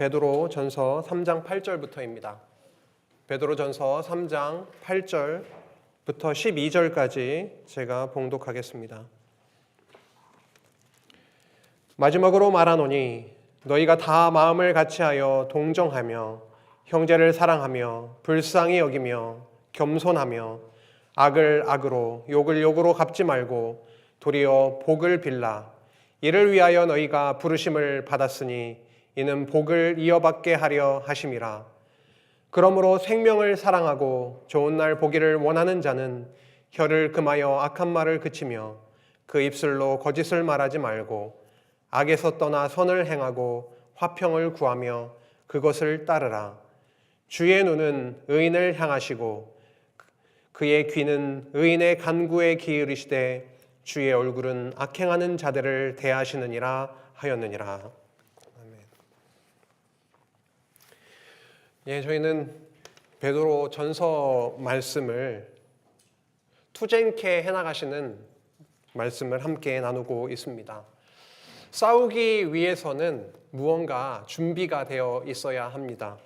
베드로전서 3장 8절부터입니다. 베드로전서 3장 8절부터 12절까지 제가 봉독하겠습니다. 마지막으로 말하노니 너희가 다 마음을 같이하여 동정하며 형제를 사랑하며 불쌍히 여기며 겸손하며 악을 악으로 욕을 욕으로 갚지 말고 도리어 복을 빌라. 이를 위하여 너희가 부르심을 받았으니 이는 복을 이어받게 하려 하심이라. 그러므로 생명을 사랑하고 좋은 날 보기를 원하는 자는 혀를 금하여 악한 말을 그치며 그 입술로 거짓을 말하지 말고 악에서 떠나 선을 행하고 화평을 구하며 그것을 따르라. 주의 눈은 의인을 향하시고 그의 귀는 의인의 간구에 기울이시되 주의 얼굴은 악행하는 자들을 대하시느니라 하였느니라. 예, 저희는 베드로 전서 말씀을 투쟁케 해나가시는 말씀을 함께 나누고 있습니다. 싸우기 위해서는 무언가 준비가 되어 있어야 합니다.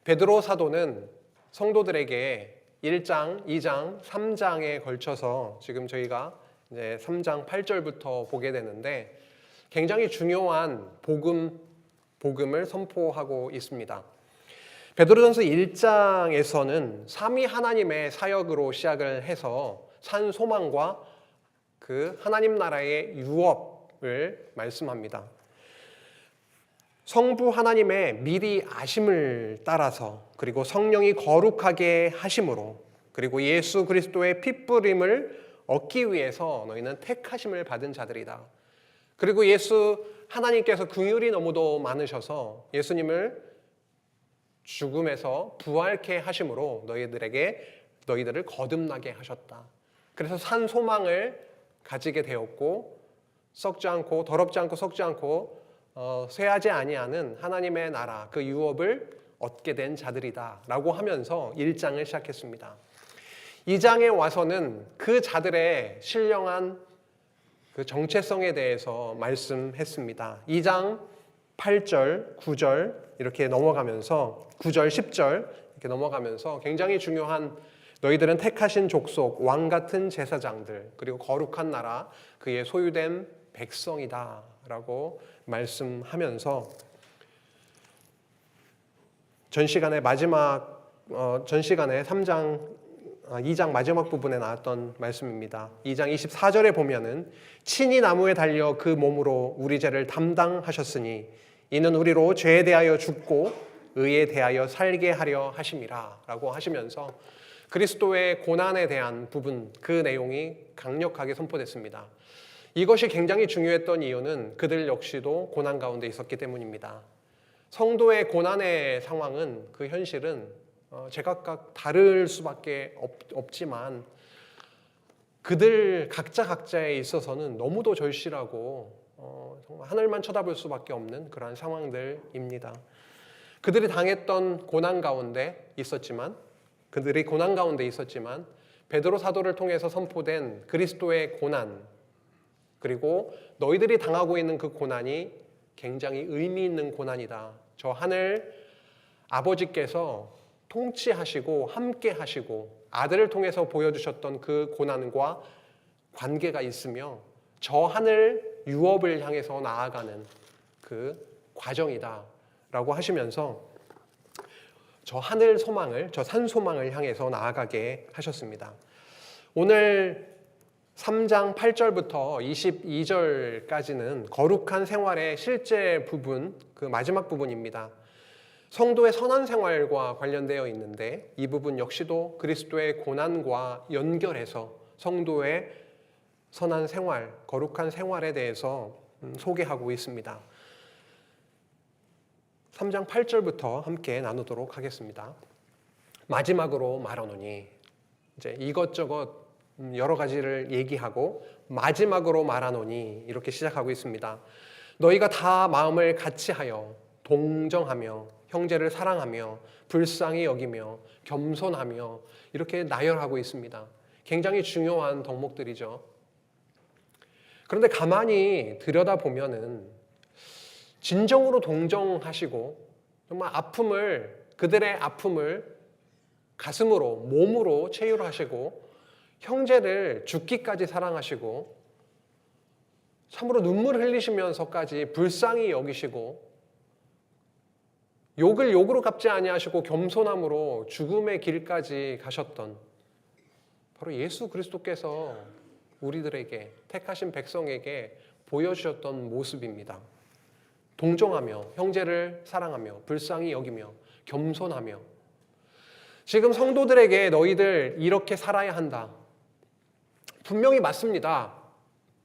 베드로 사도는 성도들에게 1장, 2장, 3장에 걸쳐서 지금 저희가 이제 3장 8절부터 보게 되는데 굉장히 중요한 복음을 선포하고 있습니다. 베드로전서 1장에서는 삼위 하나님의 사역으로 시작을 해서 산 소망과 그 하나님 나라의 유업을 말씀합니다. 성부 하나님의 미리 아심을 따라서 그리고 성령이 거룩하게 하심으로 그리고 예수 그리스도의 핏부림을 얻기 위해서 너희는 택하심을 받은 자들이다. 그리고 예수 하나님께서 긍휼이 너무도 많으셔서 예수님을 죽음에서 부활케 하심으로 너희들을 거듭나게 하셨다. 그래서 산 소망을 가지게 되었고 썩지 않고 더럽지 않고 썩지 않고 쇠하지 아니하는 하나님의 나라 그 유업을 얻게 된 자들이다 라고 하면서 1장을 시작했습니다. 2장에 와서는 그 자들의 신령한 그 정체성에 대해서 말씀했습니다. 2장 8절, 9절 이렇게 넘어가면서 9절, 10절 이렇게 넘어가면서 굉장히 중요한 너희들은 택하신 족속, 왕 같은 제사장들 그리고 거룩한 나라 그의 소유된 백성이다 라고 말씀하면서 전 시간에 2장 마지막 부분에 나왔던 말씀입니다. 2장 24절에 보면은 친히 나무에 달려 그 몸으로 우리 죄를 담당하셨으니 이는 우리로 죄에 대하여 죽고 의에 대하여 살게 하려 하심이라 라고 하시면서 그리스도의 고난에 대한 부분 그 내용이 강력하게 선포됐습니다. 이것이 굉장히 중요했던 이유는 그들 역시도 고난 가운데 있었기 때문입니다. 성도의 고난의 상황은 그 현실은 제각각 다를 수밖에 없지만 그들 각자에 있어서는 너무도 절실하고 정말 하늘만 쳐다볼 수밖에 없는 그러한 상황들입니다. 그들이 당했던 고난 가운데 있었지만 베드로 사도를 통해서 선포된 그리스도의 고난 그리고 너희들이 당하고 있는 그 고난이 굉장히 의미 있는 고난이다. 저 하늘 아버지께서 통치하시고 함께 하시고 아들을 통해서 보여주셨던 그 고난과 관계가 있으며 저 하늘 유업을 향해서 나아가는 그 과정이다 라고 하시면서 저 하늘 소망을, 저 산 소망을 향해서 나아가게 하셨습니다. 오늘 3장 8절부터 22절까지는 거룩한 생활의 실제 부분, 그 마지막 부분입니다. 성도의 선한 생활과 관련되어 있는데 이 부분 역시도 그리스도의 고난과 연결해서 성도의 선한 생활, 거룩한 생활에 대해서 소개하고 있습니다. 3장 8절부터 함께 나누도록 하겠습니다. 마지막으로 말하노니 이제 이것저것 여러 가지를 얘기하고 마지막으로 말하노니 이렇게 시작하고 있습니다. 너희가 다 마음을 같이하여 동정하며 형제를 사랑하며 불쌍히 여기며 겸손하며 이렇게 나열하고 있습니다. 굉장히 중요한 덕목들이죠. 그런데 가만히 들여다보면은 진정으로 동정하시고 정말 그들의 아픔을 가슴으로, 몸으로 체휼하시고 형제를 죽기까지 사랑하시고 참으로 눈물 흘리시면서까지 불쌍히 여기시고 욕을 욕으로 갚지 아니하시고 겸손함으로 죽음의 길까지 가셨던 바로 예수 그리스도께서 우리들에게, 택하신 백성에게 보여주셨던 모습입니다. 동정하며 형제를 사랑하며 불쌍히 여기며 겸손하며. 지금 성도들에게 너희들 이렇게 살아야 한다, 분명히 맞습니다.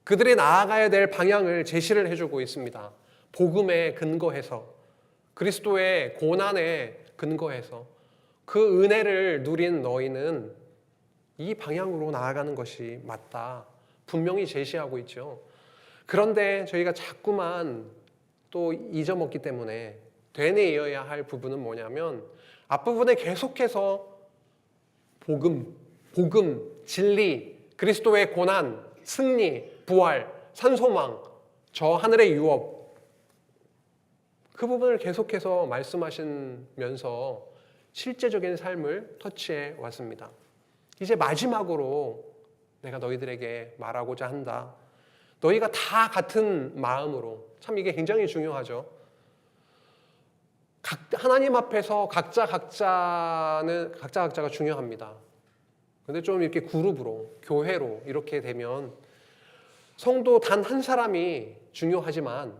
그들이 나아가야 될 방향을 제시를 해주고 있습니다. 복음에 근거해서, 그리스도의 고난에 근거해서 그 은혜를 누린 너희는 이 방향으로 나아가는 것이 맞다, 분명히 제시하고 있죠. 그런데 저희가 자꾸만 또 잊어먹기 때문에 되뇌어야 할 부분은 뭐냐면 앞부분에 계속해서 복음, 진리, 그리스도의 고난, 승리, 부활, 산소망, 저 하늘의 유업, 그 부분을 계속해서 말씀하시면서 실제적인 삶을 터치해 왔습니다. 이제 마지막으로 내가 너희들에게 말하고자 한다. 너희가 다 같은 마음으로, 참 이게 굉장히 중요하죠. 하나님 앞에서 각자가 중요합니다. 근데 좀 이렇게 그룹으로, 교회로 이렇게 되면 성도 단 한 사람이 중요하지만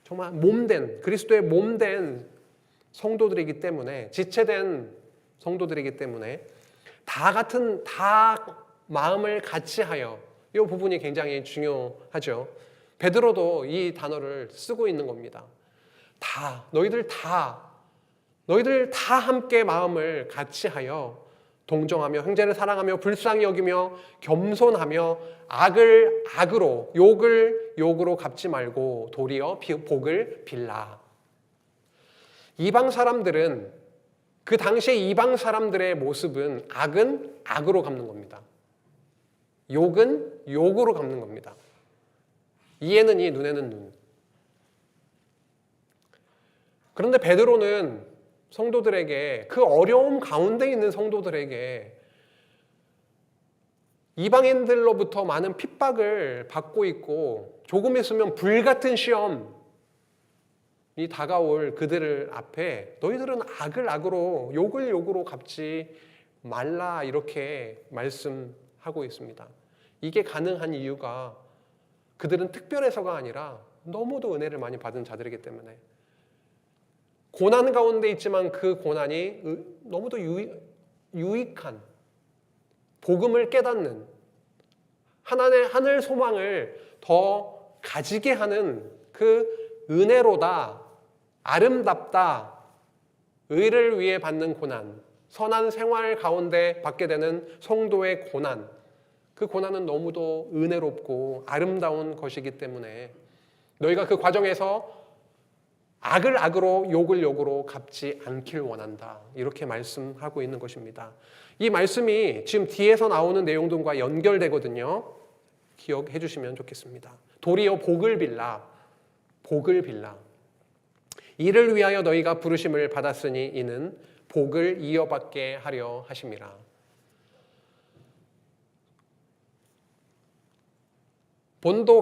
정말 그리스도의 몸된 성도들이기 때문에, 지체된 성도들이기 때문에 다 마음을 같이 하여, 이 부분이 굉장히 중요하죠. 베드로도 이 단어를 쓰고 있는 겁니다. 너희들 다 함께 마음을 같이 하여 동정하며 형제를 사랑하며 불쌍히 여기며 겸손하며 악을 악으로, 욕을 욕으로 갚지 말고 도리어 복을 빌라. 이방 사람들은, 그 당시의 이방 사람들의 모습은 악은 악으로 갚는 겁니다. 욕은 욕으로 갚는 겁니다. 이에는 이, 눈에는 눈. 그런데 베드로는 성도들에게, 그 어려움 가운데 있는 성도들에게 이방인들로부터 많은 핍박을 받고 있고 조금 있으면 불같은 시험이 다가올 그들 앞에 너희들은 악을 악으로, 욕을 욕으로 갚지 말라, 이렇게 말씀하고 있습니다. 이게 가능한 이유가 그들은 특별해서가 아니라 너무도 은혜를 많이 받은 자들이기 때문에, 고난 가운데 있지만 그 고난이 너무도 유익한, 복음을 깨닫는, 하늘 소망을 더 가지게 하는 그 은혜로다, 아름답다, 의를 위해 받는 고난, 선한 생활 가운데 받게 되는 성도의 고난, 그 고난은 너무도 은혜롭고 아름다운 것이기 때문에 너희가 그 과정에서 악을 악으로, 욕을 욕으로 갚지 않길 원한다, 이렇게 말씀하고 있는 것입니다. 이 말씀이 지금 뒤에서 나오는 내용들과 연결되거든요. 기억해 주시면 좋겠습니다. 도리어 복을 빌라. 이를 위하여 너희가 부르심을 받았으니 이는 복을 이어받게 하려 하심이라. 본도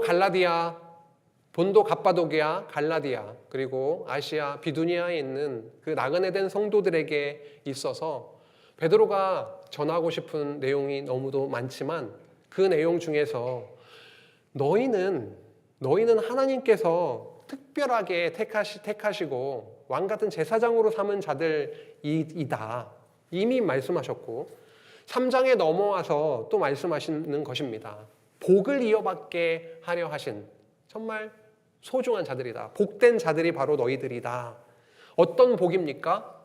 갑바도기아, 갈라디아, 그리고 아시아 비두니아에 있는 그 나그네 된 성도들에게 있어서 베드로가 전하고 싶은 내용이 너무도 많지만 그 내용 중에서 너희는 하나님께서 특별하게 택하시고 왕같은 제사장으로 삼은 자들이다, 이미 말씀하셨고 3장에 넘어와서 또 말씀하시는 것입니다. 복을 이어받게 하려 하신 정말 소중한 자들이다, 복된 자들이 바로 너희들이다. 어떤 복입니까?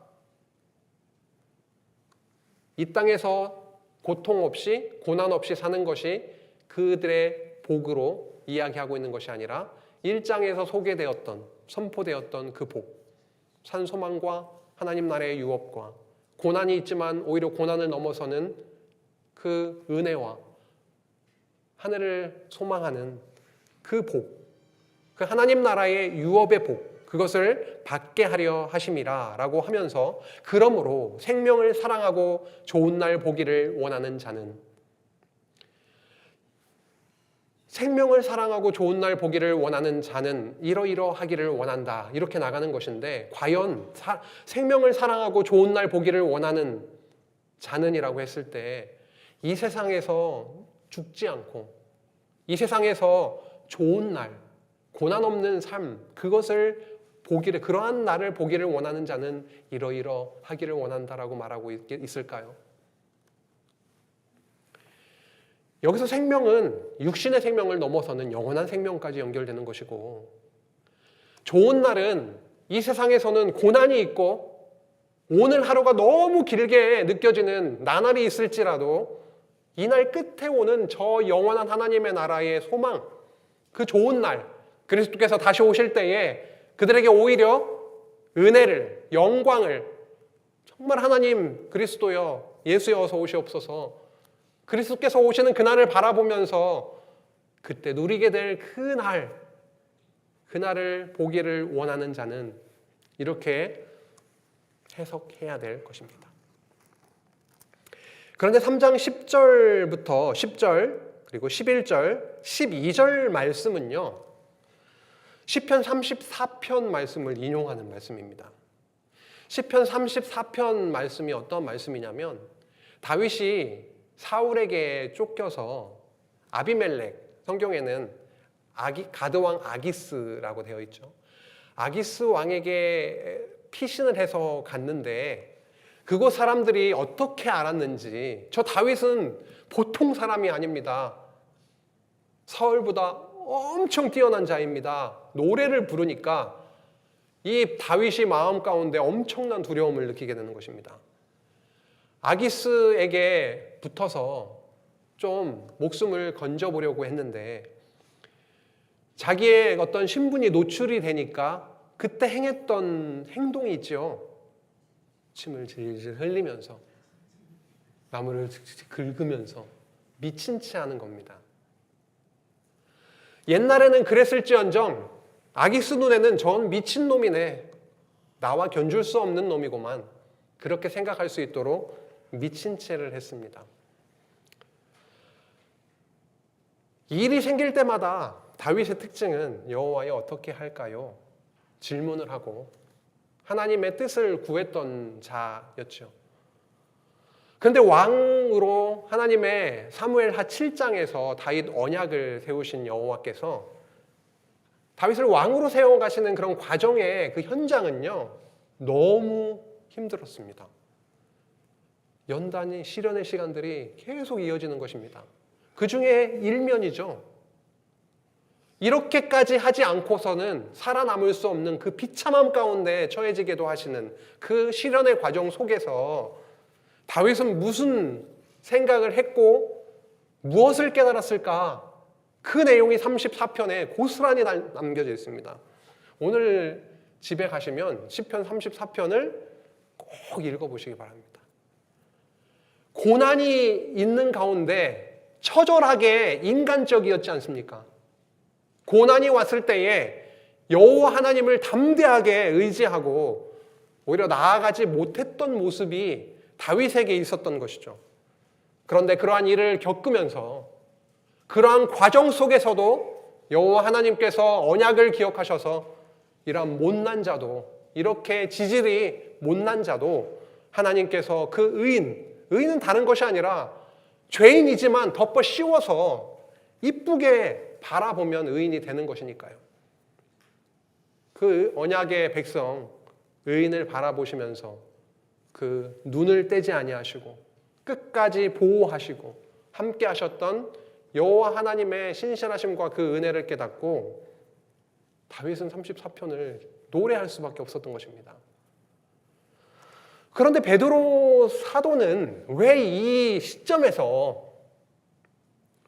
이 땅에서 고통 없이, 고난 없이 사는 것이 그들의 복으로 이야기하고 있는 것이 아니라 1장에서 선포되었던 그 복, 산소망과 하나님 나라의 유업과 고난이 있지만 오히려 고난을 넘어서는 그 은혜와 하늘을 소망하는 그 복, 그 하나님 나라의 유업의 복, 그것을 받게 하려 하심이라 라고 하면서, 그러므로 생명을 사랑하고 좋은 날 보기를 원하는 자는, 생명을 사랑하고 좋은 날 보기를 원하는 자는 이러이러하기를 원한다, 이렇게 나가는 것인데, 과연 생명을 사랑하고 좋은 날 보기를 원하는 자는이라고 했을 때, 이 세상에서 죽지 않고 이 세상에서 좋은 날, 고난 없는 삶, 그것을 보기를, 그러한 날을 보기를 원하는 자는 이러이러하기를 원한다라고 말하고 있을까요? 여기서 생명은 육신의 생명을 넘어서는 영원한 생명까지 연결되는 것이고, 좋은 날은 이 세상에서는 고난이 있고 오늘 하루가 너무 길게 느껴지는 나날이 있을지라도 이 날 끝에 오는 저 영원한 하나님의 나라의 소망, 그 좋은 날, 그리스도께서 다시 오실 때에 그들에게 오히려 은혜를, 영광을, 정말 하나님 그리스도여 예수여 어서 오시옵소서, 그리스도께서 오시는 그날을 바라보면서 그때 누리게 될 그날을 보기를 원하는 자는 이렇게 해석해야 될 것입니다. 그런데 3장 10절부터 10절 그리고 11절, 12절 말씀은요, 시편 34편 말씀을 인용하는 말씀입니다. 시편 34편 말씀이 어떤 말씀이냐면, 다윗이 사울에게 쫓겨서 아비멜렉, 성경에는 가드왕 아기스라고 되어 있죠. 아기스 왕에게 피신을 해서 갔는데, 그곳 사람들이 어떻게 알았는지, 저 다윗은 보통 사람이 아닙니다. 사울보다 엄청 뛰어난 자입니다. 노래를 부르니까 이 다윗이 마음 가운데 엄청난 두려움을 느끼게 되는 것입니다. 아기스에게 붙어서 좀 목숨을 건져보려고 했는데, 자기의 어떤 신분이 노출이 되니까 그때 행했던 행동이 있죠. 침을 질질 흘리면서, 나무를 긁으면서 미친 채 하는 겁니다. 옛날에는 그랬을지언정 아기스 눈에는 전 미친놈이네, 나와 견줄 수 없는 놈이고만, 그렇게 생각할 수 있도록 미친 채를 했습니다. 일이 생길 때마다 다윗의 특징은 여호와여 어떻게 할까요? 질문을 하고 하나님의 뜻을 구했던 자였죠. 그런데 왕으로 하나님의 사무엘하 7장에서 다윗 언약을 세우신 여호와께서 다윗을 왕으로 세워가시는 그런 과정의 그 현장은요, 너무 힘들었습니다. 연단이, 시련의 시간들이 계속 이어지는 것입니다. 그 중에 일면이죠. 이렇게까지 하지 않고서는 살아남을 수 없는 그 비참함 가운데 처해지게도 하시는 그 시련의 과정 속에서 다윗은 무슨 생각을 했고 무엇을 깨달았을까? 그 내용이 34편에 고스란히 남겨져 있습니다. 오늘 집에 가시면 시편 34편을 꼭 읽어보시기 바랍니다. 고난이 있는 가운데 처절하게 인간적이었지 않습니까? 고난이 왔을 때에 여호와 하나님을 담대하게 의지하고 오히려 나아가지 못했던 모습이 다윗에게 있었던 것이죠. 그런데 그러한 일을 겪으면서, 그러한 과정 속에서도 여호와 하나님께서 언약을 기억하셔서 이러한 못난 자도, 이렇게 지질이 못난 자도 하나님께서 그 의인은 다른 것이 아니라 죄인이지만 덮어 씌워서 이쁘게 바라보면 의인이 되는 것이니까요. 그 언약의 백성 의인을 바라보시면서 그 눈을 떼지 아니하시고 끝까지 보호하시고 함께 하셨던 여호와 하나님의 신실하심과 그 은혜를 깨닫고 다윗은 34편을 노래할 수밖에 없었던 것입니다. 그런데 베드로 사도는 왜 이 시점에서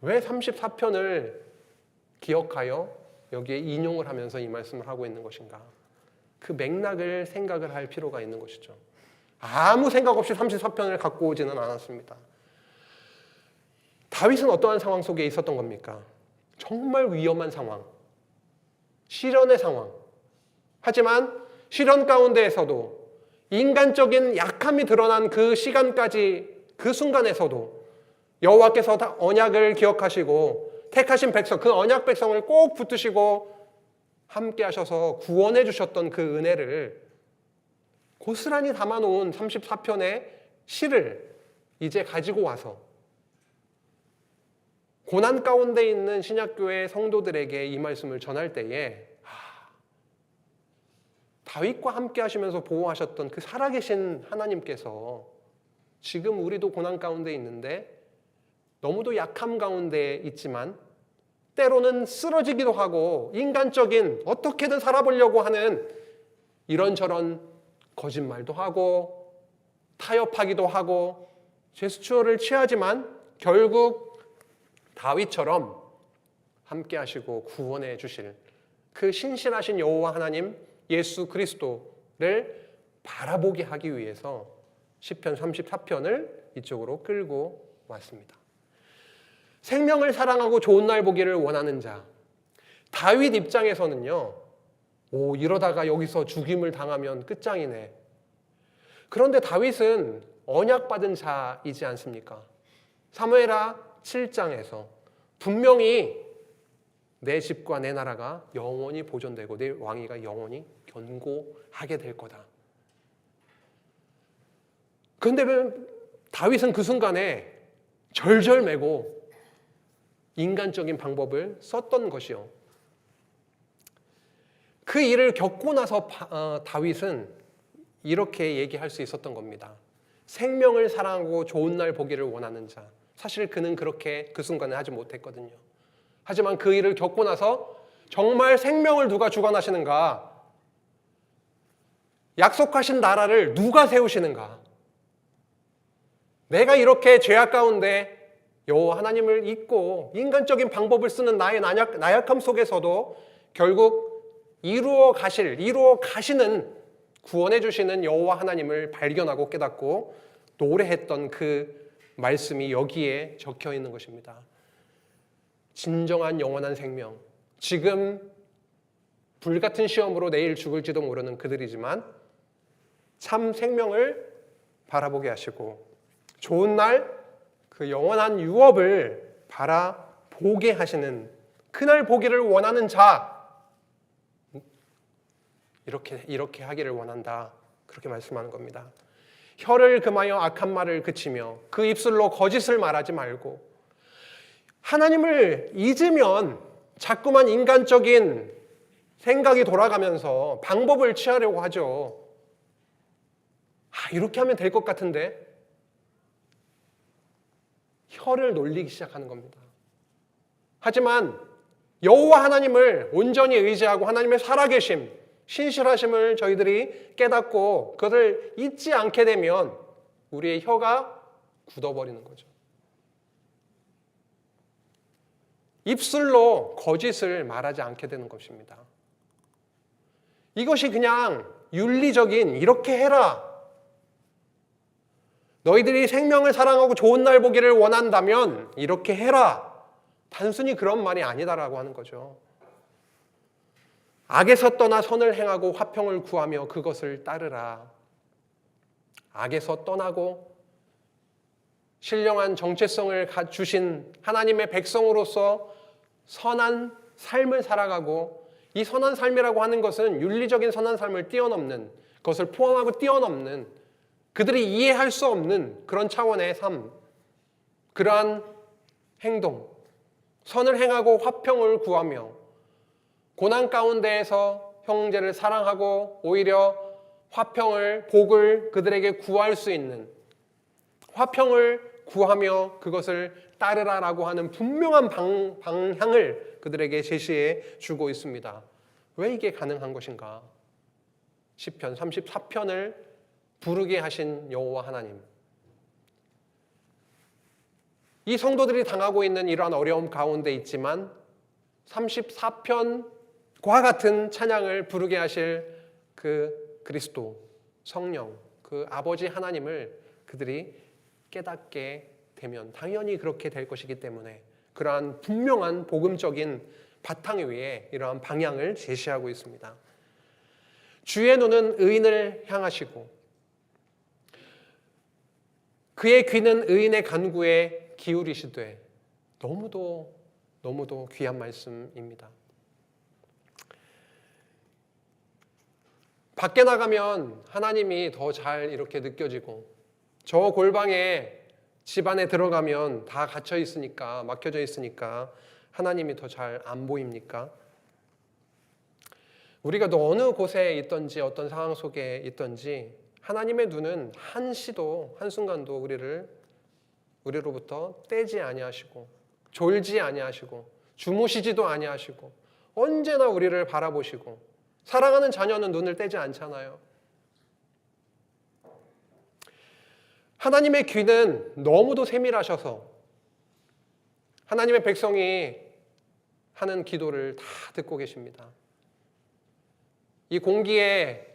왜 34편을 기억하여 여기에 인용을 하면서 이 말씀을 하고 있는 것인가? 그 맥락을 생각을 할 필요가 있는 것이죠. 아무 생각 없이 34편을 갖고 오지는 않았습니다. 다윗은 어떠한 상황 속에 있었던 겁니까? 정말 위험한 상황, 시련의 상황. 하지만 시련 가운데에서도 인간적인 약함이 드러난 그 시간까지, 그 순간에서도 여호와께서 다 언약을 기억하시고 택하신 백성, 그 언약 백성을 꼭 붙드시고 함께 하셔서 구원해 주셨던 그 은혜를 고스란히 담아놓은 34편의 시를 이제 가지고 와서 고난 가운데 있는 신약교회 성도들에게 이 말씀을 전할 때에 다윗과 함께 하시면서 보호하셨던 그 살아계신 하나님께서 지금 우리도 고난 가운데 있는데 너무도 약함 가운데 있지만 때로는 쓰러지기도 하고 인간적인 어떻게든 살아보려고 하는 이런저런 거짓말도 하고 타협하기도 하고 제스처를 취하지만 결국 다윗처럼 함께 하시고 구원해 주실 그 신실하신 여호와 하나님 예수 그리스도를 바라보게 하기 위해서 시편 34편을 이쪽으로 끌고 왔습니다. 생명을 사랑하고 좋은 날 보기를 원하는 자. 다윗 입장에서는요, 이러다가 여기서 죽임을 당하면 끝장이네. 그런데 다윗은 언약받은 자이지 않습니까? 사무엘하 7장에서 분명히 내 집과 내 나라가 영원히 보존되고 내 왕위가 영원히 견고하게 될 거다. 그런데 다윗은 그 순간에 절절매고 인간적인 방법을 썼던 것이요. 그 일을 겪고 나서 다윗은 이렇게 얘기할 수 있었던 겁니다. 생명을 사랑하고 좋은 날 보기를 원하는 자. 사실 그는 그렇게 그 순간에 하지 못했거든요. 하지만 그 일을 겪고 나서 정말 생명을 누가 주관하시는가? 약속하신 나라를 누가 세우시는가? 내가 이렇게 죄악 가운데 여호와 하나님을 잊고 인간적인 방법을 쓰는 나의 나약함 속에서도 결국 이루어 가시는 구원해 주시는 여호와 하나님을 발견하고 깨닫고 노래했던 그 말씀이 여기에 적혀 있는 것입니다. 진정한 영원한 생명. 지금 불같은 시험으로 내일 죽을지도 모르는 그들이지만 참 생명을 바라보게 하시고 좋은 날 그 영원한 유업을 바라보게 하시는 그날 보기를 원하는 자. 이렇게 하기를 원한다. 그렇게 말씀하는 겁니다. 혀를 금하여 악한 말을 그치며 그 입술로 거짓을 말하지 말고 하나님을 잊으면 자꾸만 인간적인 생각이 돌아가면서 방법을 취하려고 하죠. 이렇게 하면 될 것 같은데 혀를 놀리기 시작하는 겁니다. 하지만 여호와 하나님을 온전히 의지하고 하나님의 살아계심, 신실하심을 저희들이 깨닫고 그것을 잊지 않게 되면 우리의 혀가 굳어버리는 거죠. 입술로 거짓을 말하지 않게 되는 것입니다. 이것이 그냥 윤리적인 이렇게 해라. 너희들이 생명을 사랑하고 좋은 날 보기를 원한다면 이렇게 해라. 단순히 그런 말이 아니다라고 하는 거죠. 악에서 떠나 선을 행하고 화평을 구하며 그것을 따르라. 악에서 떠나고 신령한 정체성을 주신 하나님의 백성으로서 선한 삶을 살아가고 이 선한 삶이라고 하는 것은 윤리적인 선한 삶을 뛰어넘는 그것을 포함하고 뛰어넘는 그들이 이해할 수 없는 그런 차원의 삶, 그러한 행동, 선을 행하고 화평을 구하며 고난 가운데에서 형제를 사랑하고 오히려 화평을, 복을 그들에게 구할 수 있는 화평을 구하며 그것을 따르라라고 하는 분명한 방향을 그들에게 제시해 주고 있습니다. 왜 이게 가능한 것인가? 시편 34편을 부르게 하신 여호와 하나님. 이 성도들이 당하고 있는 이러한 어려움 가운데 있지만 34편과 같은 찬양을 부르게 하실 그 그리스도, 성령, 그 아버지 하나님을 그들이 깨닫게 되면 당연히 그렇게 될 것이기 때문에 그러한 분명한 복음적인 바탕 위에 이러한 방향을 제시하고 있습니다. 주의 눈은 의인을 향하시고 그의 귀는 의인의 간구에 기울이시되. 너무도 귀한 말씀입니다. 밖에 나가면 하나님이 더 잘 이렇게 느껴지고, 저 골방에 집 안에 들어가면 다 갇혀 있으니까, 막혀져 있으니까 하나님이 더 잘 안 보입니까? 우리가 또 어느 곳에 있든지 어떤 상황 속에 있든지 하나님의 눈은 한순간도 우리로부터 떼지 아니하시고 졸지 아니하시고 주무시지도 아니하시고 언제나 우리를 바라보시고, 사랑하는 자녀는 눈을 떼지 않잖아요. 하나님의 귀는 너무도 세밀하셔서 하나님의 백성이 하는 기도를 다 듣고 계십니다. 이 공기의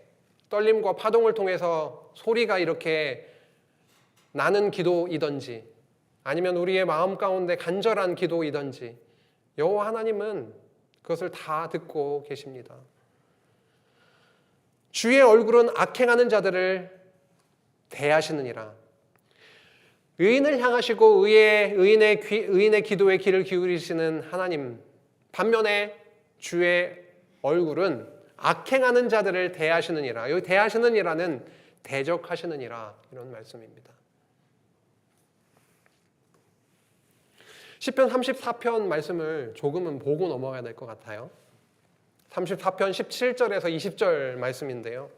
떨림과 파동을 통해서 소리가 이렇게 나는 기도이든지 아니면 우리의 마음 가운데 간절한 기도이든지 여호와 하나님은 그것을 다 듣고 계십니다. 주의 얼굴은 악행하는 자들을 대하시느니라. 의인을 향하시고 의인의 기도에 귀를 기울이시는 하나님, 반면에 주의 얼굴은 악행하는 자들을 대하시느니라. 여기 대하시느니라는 대적하시느니라, 이런 말씀입니다. 시편 34편 말씀을 조금은 보고 넘어가야 될 것 같아요. 34편 17절에서 20절 말씀인데요.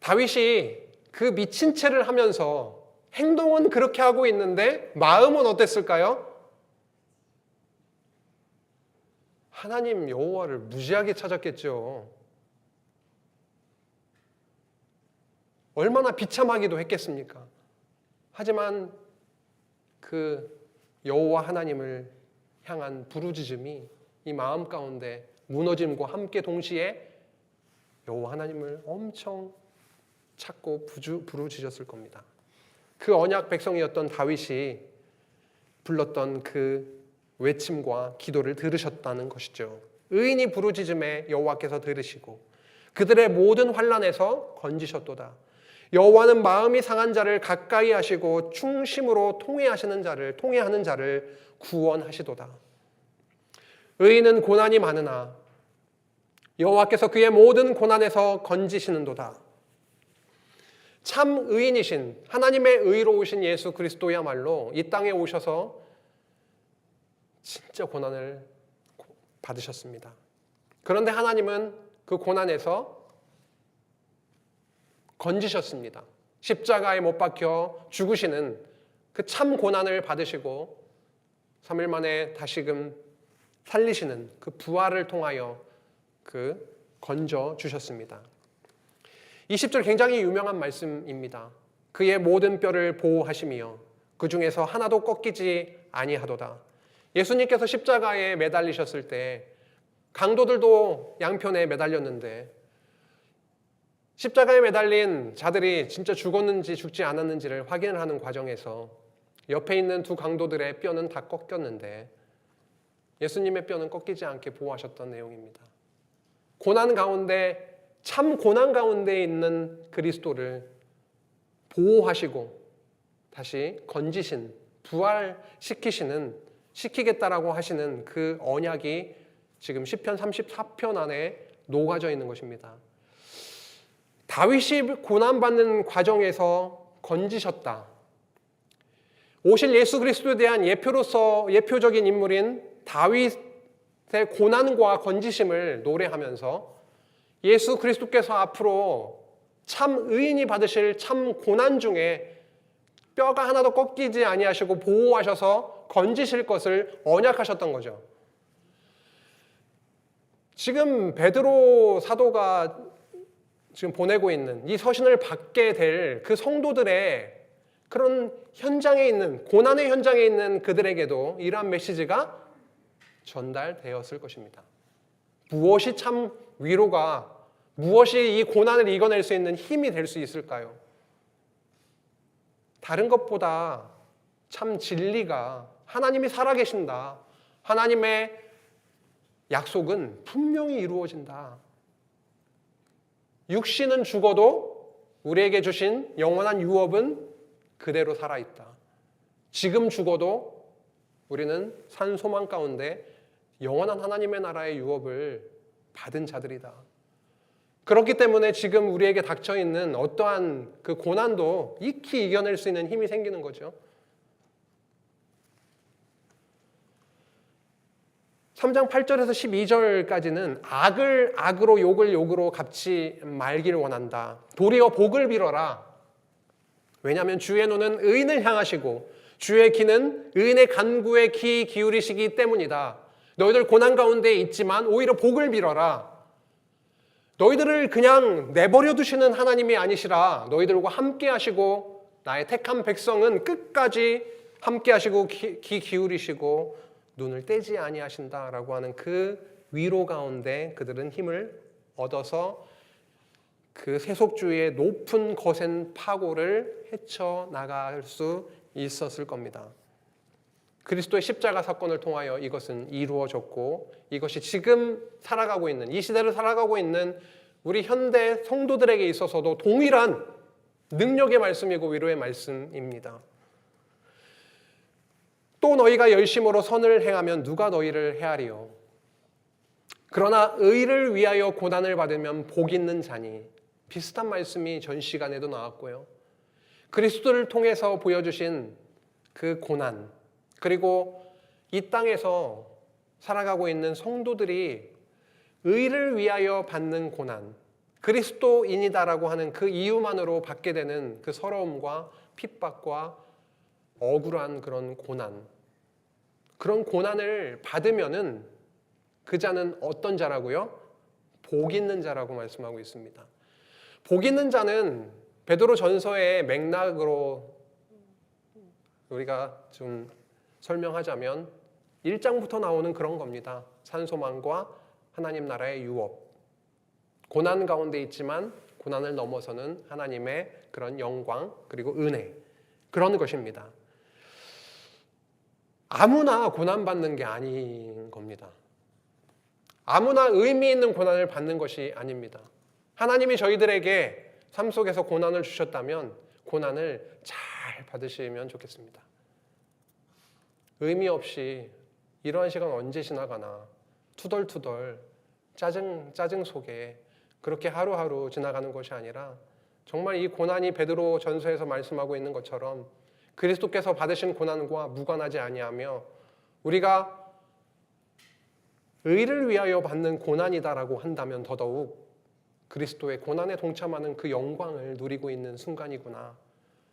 다윗이 그 미친 채를 하면서 행동은 그렇게 하고 있는데 마음은 어땠을까요? 하나님 여호와를 무지하게 찾았겠죠. 얼마나 비참하기도 했겠습니까? 하지만 그 여호와 하나님을 향한 부르짖음이 이 마음 가운데 무너짐과 함께 동시에 여호와 하나님을 엄청 찾고 부르짖었을 겁니다. 그 언약 백성이었던 다윗이 불렀던 그 외침과 기도를 들으셨다는 것이죠. 의인이 부르짖음에 여호와께서 들으시고 그들의 모든 환난에서 건지셨도다. 여호와는 마음이 상한 자를 가까이 하시고 충심으로 통회하는 자를 구원하시도다. 의인은 고난이 많으나 여호와께서 그의 모든 고난에서 건지시는도다. 참 의인이신 하나님의 의로우신 예수 그리스도야말로 이 땅에 오셔서 진짜 고난을 받으셨습니다. 그런데 하나님은 그 고난에서 건지셨습니다. 십자가에 못 박혀 죽으시는 그 참 고난을 받으시고 3일 만에 다시금 살리시는 그 부활을 통하여 건져 주셨습니다. 20절 굉장히 유명한 말씀입니다. 그의 모든 뼈를 보호하시며 그 중에서 하나도 꺾이지 아니하도다. 예수님께서 십자가에 매달리셨을 때 강도들도 양편에 매달렸는데 십자가에 매달린 자들이 진짜 죽었는지 죽지 않았는지를 확인을 하는 과정에서 옆에 있는 두 강도들의 뼈는 다 꺾였는데 예수님의 뼈는 꺾이지 않게 보호하셨던 내용입니다. 고난 가운데, 참 고난 가운데 있는 그리스도를 보호하시고 다시 건지신, 시키겠다라고 하시는 그 언약이 지금 시편 34편 안에 녹아져 있는 것입니다. 다윗이 고난받는 과정에서 건지셨다. 오실 예수 그리스도에 대한 예표적인 인물인 다윗의 고난과 건지심을 노래하면서 예수 그리스도께서 앞으로 참 의인이 받으실 참 고난 중에 뼈가 하나도 꺾이지 아니하시고 보호하셔서 건지실 것을 언약하셨던 거죠. 지금 베드로 사도가 지금 보내고 있는 이 서신을 받게 될 그 성도들의 그런 현장에 있는, 고난의 현장에 있는 그들에게도 이러한 메시지가 전달되었을 것입니다. 무엇이 참 위로가, 무엇이 이 고난을 이겨낼 수 있는 힘이 될 수 있을까요? 다른 것보다 참 진리가, 하나님이 살아계신다, 하나님의 약속은 분명히 이루어진다, 육신은 죽어도 우리에게 주신 영원한 유업은 그대로 살아있다. 지금 죽어도 우리는 산 소망 가운데 영원한 하나님의 나라의 유업을 받은 자들이다. 그렇기 때문에 지금 우리에게 닥쳐있는 어떠한 그 고난도 익히 이겨낼 수 있는 힘이 생기는 거죠. 3장 8절에서 12절까지는 악을 악으로 욕을 욕으로 갚지 말기를 원한다. 도리어 복을 빌어라. 왜냐하면 주의 눈은 의인을 향하시고 주의 귀는 의인의 간구에 귀 기울이시기 때문이다. 너희들 고난 가운데 있지만 오히려 복을 빌어라. 너희들을 그냥 내버려 두시는 하나님이 아니시라. 너희들과 함께 하시고 나의 택한 백성은 끝까지 함께 하시고 귀 기울이시고 눈을 떼지 아니하신다라고 하는 그 위로 가운데 그들은 힘을 얻어서 그 세속주의의 높은 거센 파고를 헤쳐나갈 수 있었을 겁니다. 그리스도의 십자가 사건을 통하여 이것은 이루어졌고 이것이 지금 살아가고 있는 이 시대를 살아가고 있는 우리 현대 성도들에게 있어서도 동일한 능력의 말씀이고 위로의 말씀입니다. 또 너희가 열심으로 선을 행하면 누가 너희를 해하리요. 그러나 의를 위하여 고난을 받으면 복 있는 자니. 비슷한 말씀이 전 시간에도 나왔고요. 그리스도를 통해서 보여주신 그 고난, 그리고 이 땅에서 살아가고 있는 성도들이 의를 위하여 받는 고난, 그리스도인이다라고 하는 그 이유만으로 받게 되는 그 서러움과 핍박과 억울한 그런 고난, 그런 고난을 받으면은 그 자는 어떤 자라고요? 복 있는 자라고 말씀하고 있습니다. 복 있는 자는 베드로 전서의 맥락으로 우리가 좀 설명하자면 1장부터 나오는 그런 겁니다. 산소망과 하나님 나라의 유업. 고난 가운데 있지만 고난을 넘어서는 하나님의 그런 영광 그리고 은혜. 그런 것입니다. 아무나 고난받는 게 아닌 겁니다. 아무나 의미 있는 고난을 받는 것이 아닙니다. 하나님이 저희들에게 삶 속에서 고난을 주셨다면 고난을 잘 받으시면 좋겠습니다. 의미 없이 이러한 시간 언제 지나가나 투덜투덜 짜증 속에 그렇게 하루하루 지나가는 것이 아니라 정말 이 고난이 베드로 전서에서 말씀하고 있는 것처럼 그리스도께서 받으신 고난과 무관하지 아니하며 우리가 의를 위하여 받는 고난이다라고 한다면 더더욱 그리스도의 고난에 동참하는 그 영광을 누리고 있는 순간이구나.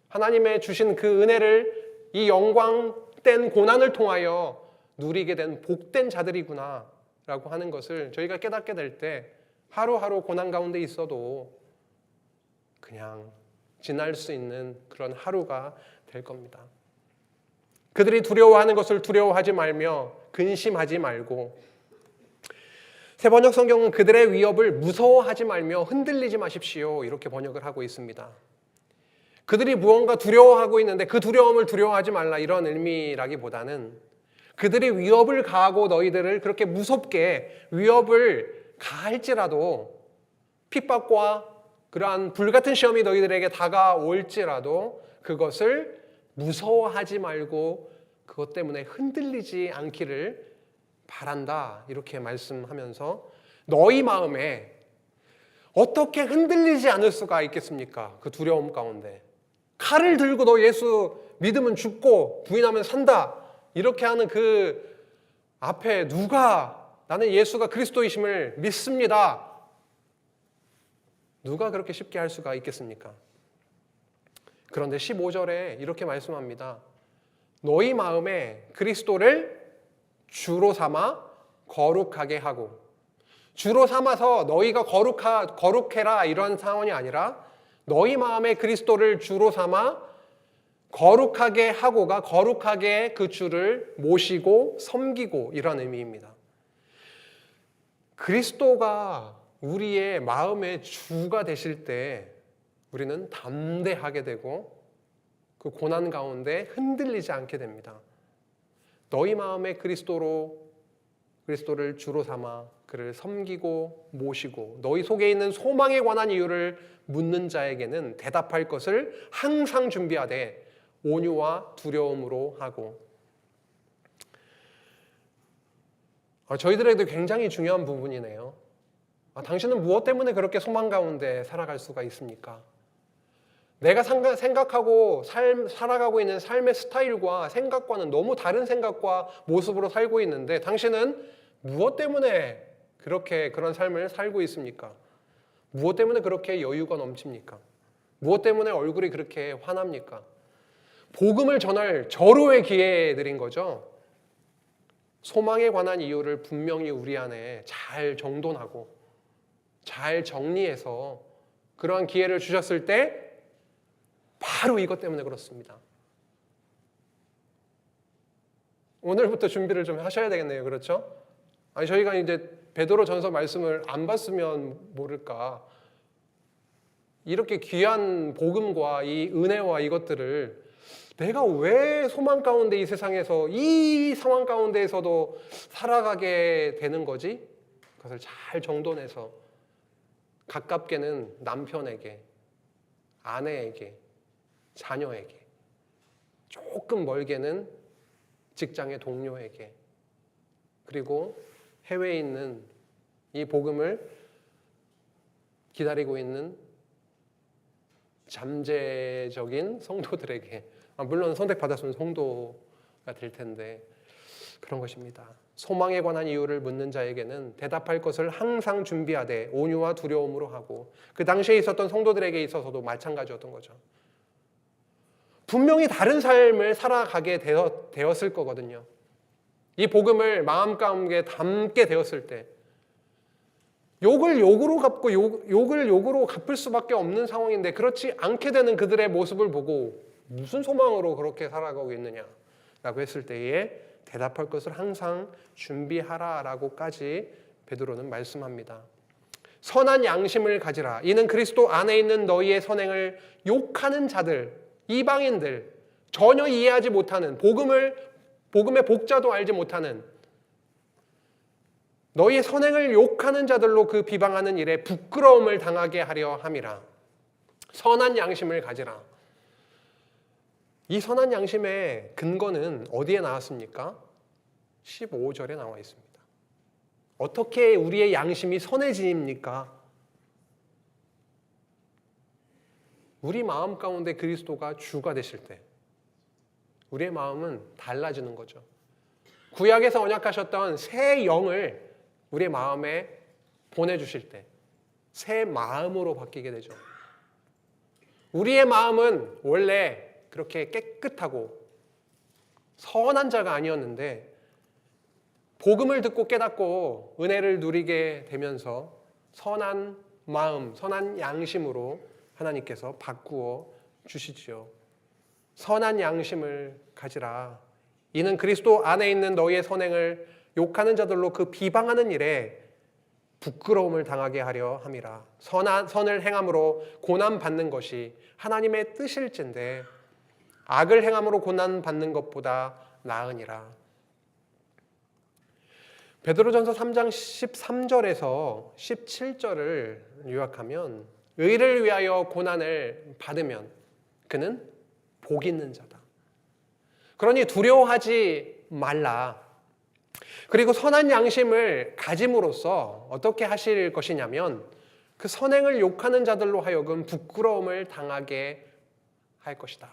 하나님의 주신 그 은혜를 이 영광된 고난을 통하여 누리게 된 복된 자들이구나 라고 하는 것을 저희가 깨닫게 될 때 하루하루 고난 가운데 있어도 그냥 지날 수 있는 그런 하루가 될 겁니다. 그들이 두려워하는 것을 두려워하지 말며 근심하지 말고, 새 번역 성경은 그들의 위협을 무서워하지 말며 흔들리지 마십시오 이렇게 번역을 하고 있습니다. 그들이 무언가 두려워하고 있는데 그 두려움을 두려워하지 말라 이런 의미라기보다는 그들이 위협을 가하고 너희들을 그렇게 무섭게 위협을 가할지라도 핍박과 그러한 불같은 시험이 너희들에게 다가올지라도 그것을 무서워하지 말고 그것 때문에 흔들리지 않기를 바란다 이렇게 말씀하면서 너희 마음에 어떻게 흔들리지 않을 수가 있겠습니까? 그 두려움 가운데 칼을 들고 너 예수 믿으면 죽고 부인하면 산다 이렇게 하는 그 앞에 누가 나는 예수가 그리스도이심을 믿습니다. 누가 그렇게 쉽게 할 수가 있겠습니까? 그런데 15절에 이렇게 말씀합니다. 너희 마음에 그리스도를 주로 삼아 거룩하게 하고, 주로 삼아서 너희가 거룩해라 이런 상황이 아니라 너희 마음에 그리스도를 주로 삼아 거룩하게 하고가 거룩하게 그 주를 모시고 섬기고 이런 의미입니다. 그리스도가 우리의 마음의 주가 되실 때 우리는 담대하게 되고 그 고난 가운데 흔들리지 않게 됩니다. 너희 마음에 그리스도로 그리스도를 주로 삼아 그를 섬기고 모시고 너희 속에 있는 소망에 관한 이유를 묻는 자에게는 대답할 것을 항상 준비하되 온유와 두려움으로 하고. 저희들에게도 굉장히 중요한 부분이네요. 당신은 무엇 때문에 그렇게 소망 가운데 살아갈 수가 있습니까? 내가 생각하고 살아가고 있는 삶의 스타일과 생각과는 너무 다른 생각과 모습으로 살고 있는데 당신은 무엇 때문에 그렇게 그런 삶을 살고 있습니까? 무엇 때문에 그렇게 여유가 넘칩니까? 무엇 때문에 얼굴이 그렇게 환합니까? 복음을 전할 절호의 기회 드린 거죠. 소망에 관한 이유를 분명히 우리 안에 잘 정돈하고 잘 정리해서 그러한 기회를 주셨을 때 바로 이것 때문에 그렇습니다. 오늘부터 준비를 좀 하셔야 되겠네요. 그렇죠? 저희가 이제 베드로전서 말씀을 안 봤으면 모를까. 이렇게 귀한 복음과 이 은혜와 이것들을 내가 왜 소망 가운데 이 세상에서 이 상황 가운데에서도 살아가게 되는 거지? 그것을 잘 정돈해서 가깝게는 남편에게, 아내에게, 자녀에게, 조금 멀게는 직장의 동료에게, 그리고 해외에 있는 이 복음을 기다리고 있는 잠재적인 성도들에게, 물론 선택받았으면 성도가 될 텐데 그런 것입니다. 소망에 관한 이유를 묻는 자에게는 대답할 것을 항상 준비하되 온유와 두려움으로 하고. 그 당시에 있었던 성도들에게 있어서도 마찬가지였던 거죠. 분명히 다른 삶을 살아가게 되었을 거거든요. 이 복음을 마음 가운데 담게 되었을 때 욕을 욕으로 갚고 욕을 욕으로 갚을 수밖에 없는 상황인데 그렇지 않게 되는 그들의 모습을 보고 무슨 소망으로 그렇게 살아가고 있느냐라고 했을 때에 대답할 것을 항상 준비하라라고까지 베드로는 말씀합니다. 선한 양심을 가지라. 이는 그리스도 안에 있는 너희의 선행을 욕하는 자들, 이방인들, 전혀 이해하지 못하는 복음의 복자도 알지 못하는 너희의 선행을 욕하는 자들로 그 비방하는 일에 부끄러움을 당하게 하려 함이라. 선한 양심을 가지라. 이 선한 양심의 근거는 어디에 나왔습니까? 15절에 나와 있습니다. 어떻게 우리의 양심이 선해집니까? 우리 마음 가운데 그리스도가 주가 되실 때 우리의 마음은 달라지는 거죠. 구약에서 언약하셨던 새 영을 우리의 마음에 보내주실 때 새 마음으로 바뀌게 되죠. 우리의 마음은 원래 그렇게 깨끗하고 선한 자가 아니었는데 복음을 듣고 깨닫고 은혜를 누리게 되면서 선한 마음, 선한 양심으로 하나님께서 바꾸어 주시지요. 선한 양심을 가지라. 이는 그리스도 안에 있는 너희의 선행을 욕하는 자들로 그 비방하는 일에 부끄러움을 당하게 하려 함이라. 선을 행함으로 고난 받는 것이 하나님의 뜻일진데 악을 행함으로 고난 받는 것보다 나으니라. 베드로전서 3장 13절에서 17절을 요약하면 의를 위하여 고난을 받으면 그는 복 있는 자다. 그러니 두려워하지 말라. 그리고 선한 양심을 가짐으로써 어떻게 하실 것이냐면 그 선행을 욕하는 자들로 하여금 부끄러움을 당하게 할 것이다.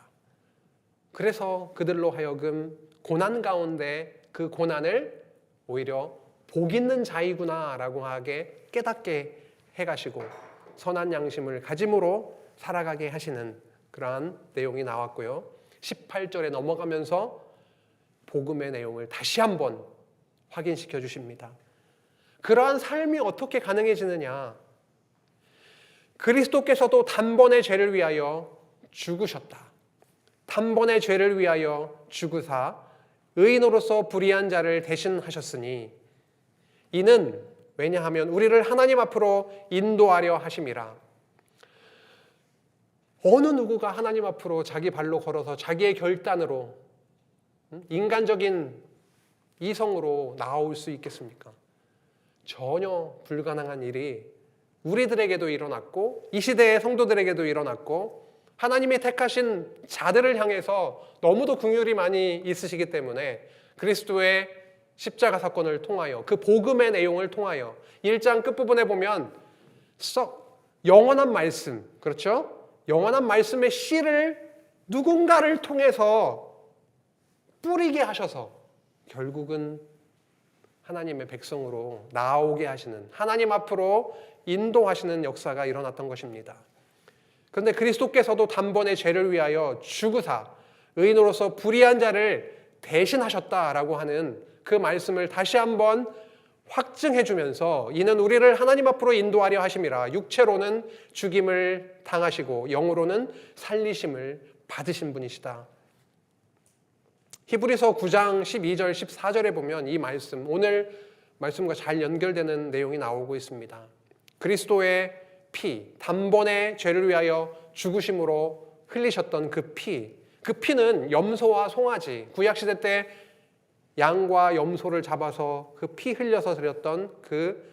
그래서 그들로 하여금 고난 가운데 그 고난을 오히려 복 있는 자이구나라고 하게 깨닫게 해가시고 선한 양심을 가짐으로 살아가게 하시는 그러한 내용이 나왔고요. 18절에 넘어가면서 복음의 내용을 다시 한번 확인시켜 주십니다. 그러한 삶이 어떻게 가능해지느냐? 그리스도께서도 단번에 죄를 위하여 죽으셨다. 단번에 죄를 위하여 죽으사 의인으로서 불의한 자를 대신하셨으니 이는 왜냐하면 우리를 하나님 앞으로 인도하려 하심이라. 어느 누구가 하나님 앞으로 자기 발로 걸어서 자기의 결단으로 인간적인 이성으로 나올 수 있겠습니까? 전혀 불가능한 일이 우리들에게도 일어났고 이 시대의 성도들에게도 일어났고 하나님이 택하신 자들을 향해서 너무도 긍휼이 많이 있으시기 때문에 그리스도의 십자가 사건을 통하여 그 복음의 내용을 통하여 1장 끝부분에 보면 영원한 말씀, 그렇죠? 영원한 말씀의 씨를 누군가를 통해서 뿌리게 하셔서 결국은 하나님의 백성으로 나오게 하시는, 하나님 앞으로 인도하시는 역사가 일어났던 것입니다. 그런데 그리스도께서도 단번에 죄를 위하여 죽으사 의인으로서 불의한 자를 대신하셨다라고 하는 그 말씀을 다시 한번 확증해 주면서 이는 우리를 하나님 앞으로 인도하려 하심이라. 육체로는 죽임을 당하시고 영으로는 살리심을 받으신 분이시다. 히브리서 9장 12절 14절에 보면 이 말씀, 오늘 말씀과 잘 연결되는 내용이 나오고 있습니다. 그리스도의 피, 단번에 죄를 위하여 죽으심으로 흘리셨던 그 피는 염소와 송아지, 구약시대 때 양과 염소를 잡아서 그 피 흘려서 드렸던 그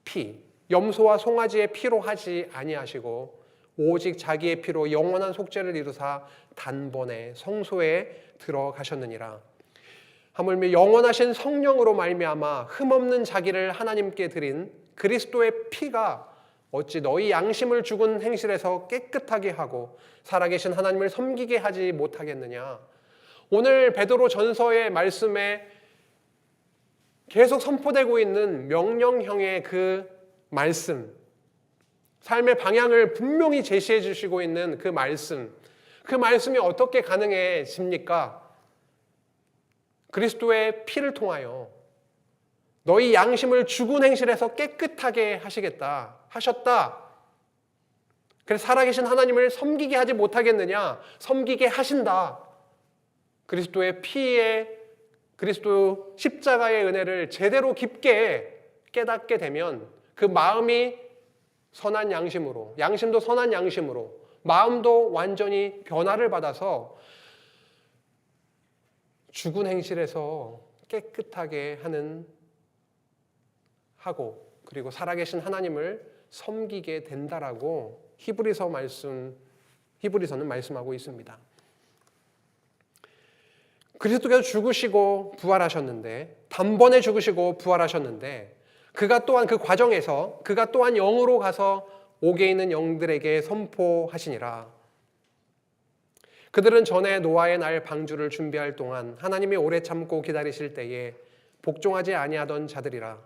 피, 염소와 송아지의 피로 하지 아니하시고 오직 자기의 피로 영원한 속죄를 이루사 단번에 성소에 들어가셨느니라. 하물며 영원하신 성령으로 말미암아 흠없는 자기를 하나님께 드린 그리스도의 피가 어찌 너희 양심을 죽은 행실에서 깨끗하게 하고 살아계신 하나님을 섬기게 하지 못하겠느냐. 오늘 베드로 전서의 말씀에 계속 선포되고 있는 명령형의 그 말씀, 삶의 방향을 분명히 제시해 주시고 있는 그 말씀이 어떻게 가능해집니까? 그리스도의 피를 통하여 너희 양심을 죽은 행실에서 깨끗하게 하셨다. 그래서 살아계신 하나님을 섬기게 하지 못하겠느냐? 섬기게 하신다. 그리스도의 피에 그리스도 십자가의 은혜를 제대로 깊게 깨닫게 되면 그 마음이 선한 양심으로, 양심도 선한 양심으로, 마음도 완전히 변화를 받아서 죽은 행실에서 깨끗하게 하고 그리고 살아계신 하나님을 섬기게 된다라고 히브리서는 말씀하고 있습니다. 그리스도께서 죽으시고 부활하셨는데, 단번에 죽으시고 부활하셨는데, 그가 또한 그 과정에서 그가 또한 영으로 가서 옥에 있는 영들에게 선포하시니라. 그들은 전에 노아의 날 방주를 준비할 동안 하나님이 오래 참고 기다리실 때에 복종하지 아니하던 자들이라.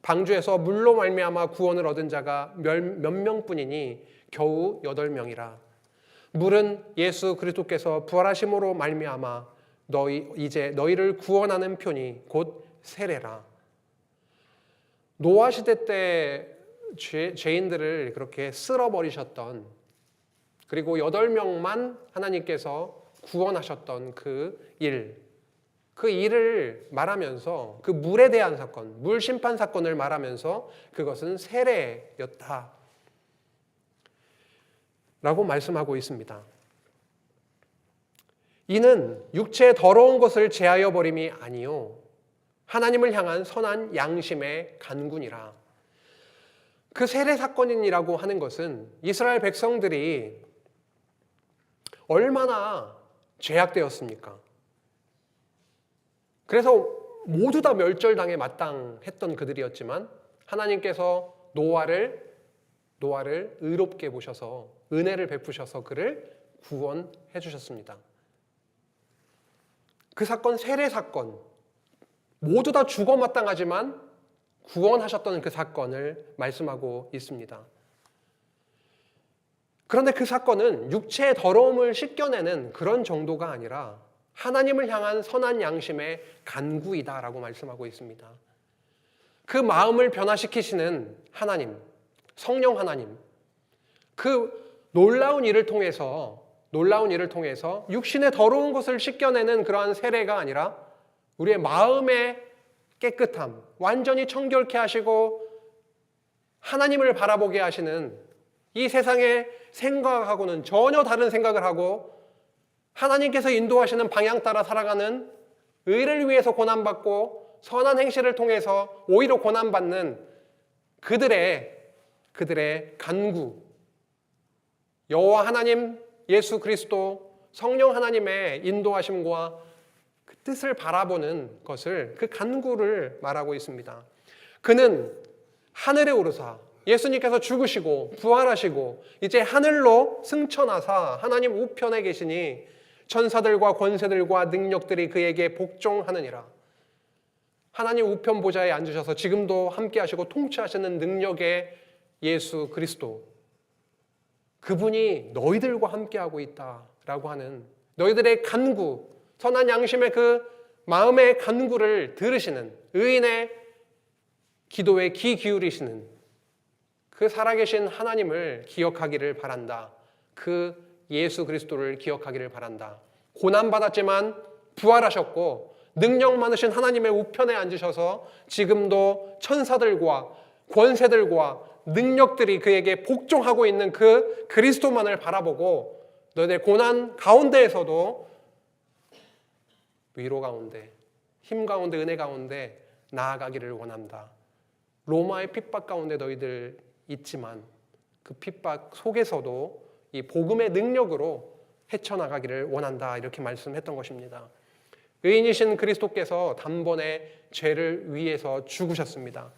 방주에서 물로 말미암아 구원을 얻은 자가 몇 명뿐이니 겨우 8명이라. 물은 예수 그리스도께서 부활하심으로 말미암아 이제 너희를 구원하는 표니 곧 세례라. 노아 시대 때 죄인들을 그렇게 쓸어버리셨던, 그리고 8명만 하나님께서 구원하셨던 그 일을 말하면서, 그 물에 대한 사건, 물 심판 사건을 말하면서 그것은 세례였다 라고 말씀하고 있습니다. 이는 육체의 더러운 것을 제하여 버림이 아니요 하나님을 향한 선한 양심의 간군이라. 그 세례 사건이라고 하는 것은 이스라엘 백성들이 얼마나 죄악되었습니까? 그래서 모두 다 멸절당에 마땅했던 그들이었지만 하나님께서 노아를 의롭게 보셔서 은혜를 베푸셔서 그를 구원해 주셨습니다. 그 사건, 세례 사건, 모두 다 죽어 마땅하지만 구원하셨던 그 사건을 말씀하고 있습니다. 그런데 그 사건은 육체의 더러움을 씻겨내는 그런 정도가 아니라 하나님을 향한 선한 양심의 간구이다라고 말씀하고 있습니다. 그 마음을 변화시키시는 하나님, 성령 하나님, 그 놀라운 일을 통해서 육신의 더러운 것을 씻겨내는 그러한 세례가 아니라 우리의 마음의 깨끗함, 완전히 청결케 하시고 하나님을 바라보게 하시는, 이 세상의 생각하고는 전혀 다른 생각을 하고 하나님께서 인도하시는 방향 따라 살아가는 의를 위해서 고난받고 선한 행실을 통해서 오히려 고난받는 그들의 간구, 여호와 하나님 예수 그리스도 성령 하나님의 인도하심과 그 뜻을 바라보는 것을, 그 간구를 말하고 있습니다. 그는 하늘에 오르사 예수님께서 죽으시고 부활하시고 이제 하늘로 승천하사 하나님 우편에 계시니 천사들과 권세들과 능력들이 그에게 복종하느니라. 하나님 우편 보좌에 앉으셔서 지금도 함께 하시고 통치하시는 능력의 예수 그리스도, 그분이 너희들과 함께하고 있다라고 하는 너희들의 간구, 선한 양심의 그 마음의 간구를 들으시는, 의인의 기도에 귀 기울이시는 그 살아계신 하나님을 기억하기를 바란다. 그 예수 그리스도를 기억하기를 바란다. 고난받았지만 부활하셨고 능력 많으신 하나님의 우편에 앉으셔서 지금도 천사들과 권세들과 능력들이 그에게 복종하고 있는 그 그리스도만을 바라보고 너희들 고난 가운데에서도 위로 가운데, 힘 가운데, 은혜 가운데 나아가기를 원한다. 로마의 핍박 가운데 너희들 있지만 그 핍박 속에서도 이 복음의 능력으로 헤쳐나가기를 원한다. 이렇게 말씀했던 것입니다. 의인이신 그리스도께서 단번에 죄를 위해서 죽으셨습니다.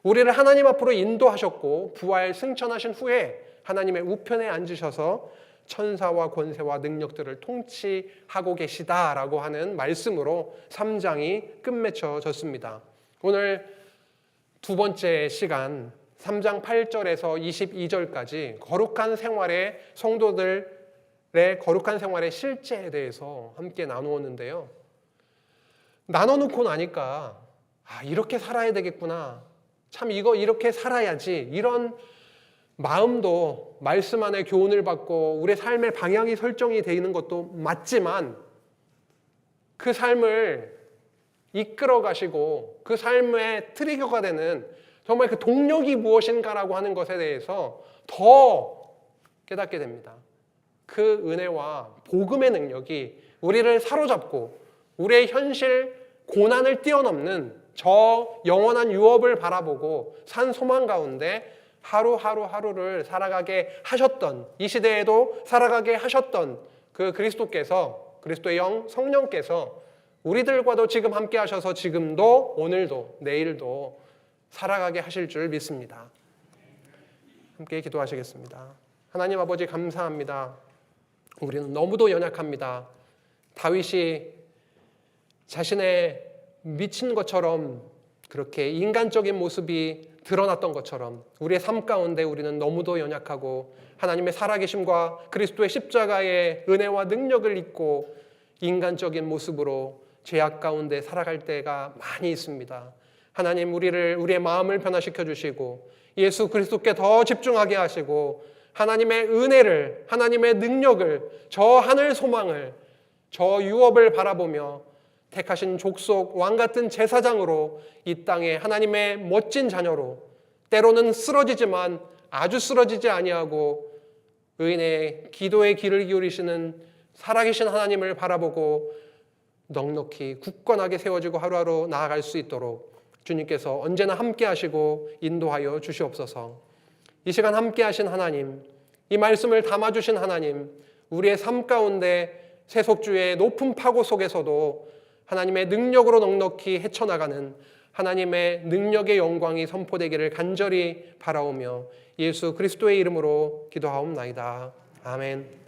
우리를 하나님 앞으로 인도하셨고 부활 승천하신 후에 하나님의 우편에 앉으셔서 천사와 권세와 능력들을 통치하고 계시다라고 하는 말씀으로 3장이 끝맺혀졌습니다. 오늘 두 번째 시간 3장 8절에서 22절까지 거룩한 생활의 성도들의 거룩한 생활의 실제에 대해서 함께 나누었는데요. 나눠놓고 나니까 이렇게 살아야 되겠구나, 참 이거 이렇게 살아야지, 이런 마음도 말씀 안에 교훈을 받고 우리의 삶의 방향이 설정이 되는 것도 맞지만 그 삶을 이끌어 가시고 그 삶의 트리거가 되는 정말 그 동력이 무엇인가라고 하는 것에 대해서 더 깨닫게 됩니다. 그 은혜와 복음의 능력이 우리를 사로잡고 우리의 현실 고난을 뛰어넘는 저 영원한 유업을 바라보고 산 소망 가운데 하루하루를 살아가게 하셨던, 이 시대에도 살아가게 하셨던 그 그리스도께서, 그리스도의 영 성령께서 우리들과도 지금 함께 하셔서 지금도 오늘도 내일도 살아가게 하실 줄 믿습니다. 함께 기도하시겠습니다. 하나님 아버지 감사합니다. 우리는 너무도 연약합니다. 다윗이 자신의 미친 것처럼 그렇게 인간적인 모습이 드러났던 것처럼 우리의 삶 가운데 우리는 너무도 연약하고 하나님의 살아계심과 그리스도의 십자가의 은혜와 능력을 잊고 인간적인 모습으로 죄악 가운데 살아갈 때가 많이 있습니다. 하나님, 우리의 마음을 변화시켜 주시고 예수 그리스도께 더 집중하게 하시고 하나님의 은혜를, 하나님의 능력을, 저 하늘 소망을, 저 유업을 바라보며 택하신 족속 왕 같은 제사장으로 이 땅에 하나님의 멋진 자녀로 때로는 쓰러지지만 아주 쓰러지지 아니하고 의인의 기도에 귀를 기울이시는 살아계신 하나님을 바라보고 넉넉히 굳건하게 세워지고 하루하루 나아갈 수 있도록 주님께서 언제나 함께 하시고 인도하여 주시옵소서. 이 시간 함께 하신 하나님, 이 말씀을 담아주신 하나님, 우리의 삶 가운데 세속주의 높은 파고 속에서도 하나님의 능력으로 넉넉히 헤쳐나가는 하나님의 능력의 영광이 선포되기를 간절히 바라오며 예수 그리스도의 이름으로 기도하옵나이다. 아멘.